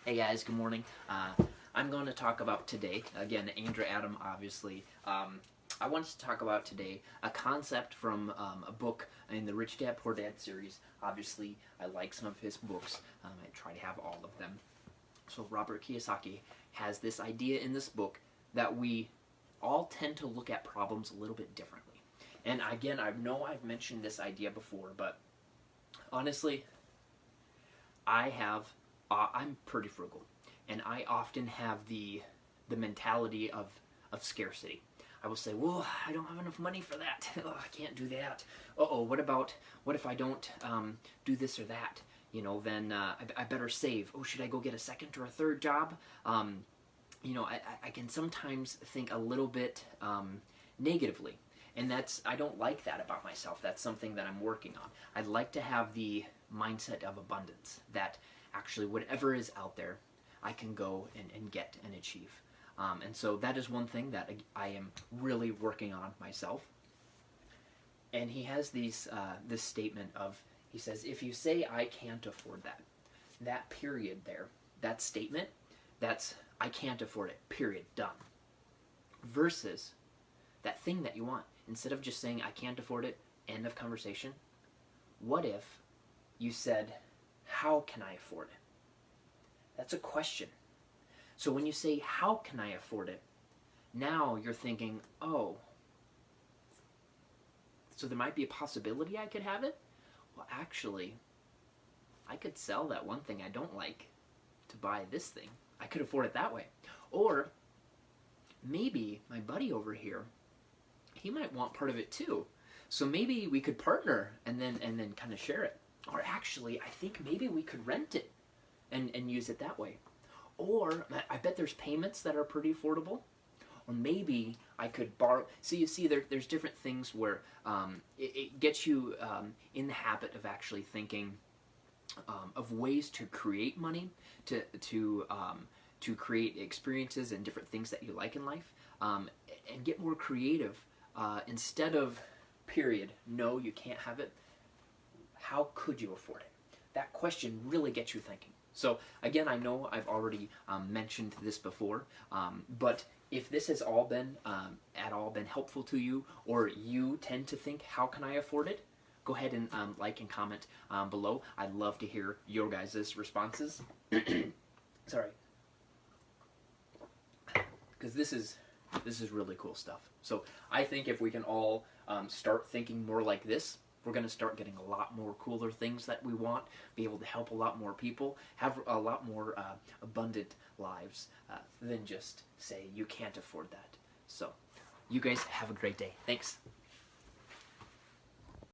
Hey guys, good morning. I'm going to talk about today, again, Andrew Adam, obviously. I wanted to talk about today a concept from a book in the Rich Dad Poor Dad series. Obviously, I like some of his books. I try to have all of them. So Robert Kiyosaki has this idea in this book that we all tend to look at problems a little bit differently. And again, I know I've mentioned this idea before, but honestly, I'm pretty frugal, and I often have the mentality of scarcity. I will say, well, I don't have enough money for that. Oh, I can't do that. What if I don't do this or that? You know, then I better save. Oh, should I go get a second or a third job? I can sometimes think a little bit negatively. And I don't like that about myself. That's something that I'm working on. I'd like to have the mindset of abundance, that actually whatever is out there, I can go and get and achieve. And so that is one thing that I am really working on myself. And he has this statement of, he says, if you say I can't afford that period there, that statement, that's I can't afford it, period, done. Versus that thing that you want. Instead of just saying I can't afford it, end of conversation, what if you said, how can I afford it? That's a question. So when you say, how can I afford it? Now you're thinking, oh, so there might be a possibility I could have it? Well, actually, I could sell that one thing I don't like to buy this thing. I could afford it that way. Or maybe my buddy over here, he might want part of it too. So maybe we could partner and then kind of share it. Or actually, I think maybe we could rent it and use it that way. Or I bet there's payments that are pretty affordable. Or maybe I could borrow. So you see, there's different things where it gets you in the habit of actually thinking of ways to create money, to create experiences and different things that you like in life, and get more creative. Instead of, period, no, you can't have it, how could you afford it? That question really gets you thinking. So again, I know I've already mentioned this before, but if this has all been at all been helpful to you, or you tend to think, how can I afford it? Go ahead and like and comment below. I'd love to hear your guys' responses. Sorry. Because this is really cool stuff. So I think if we can all start thinking more like this, we're going to start getting a lot more cooler things that we want, be able to help a lot more people, have a lot more abundant lives than just say you can't afford that. So you guys have a great day. Thanks.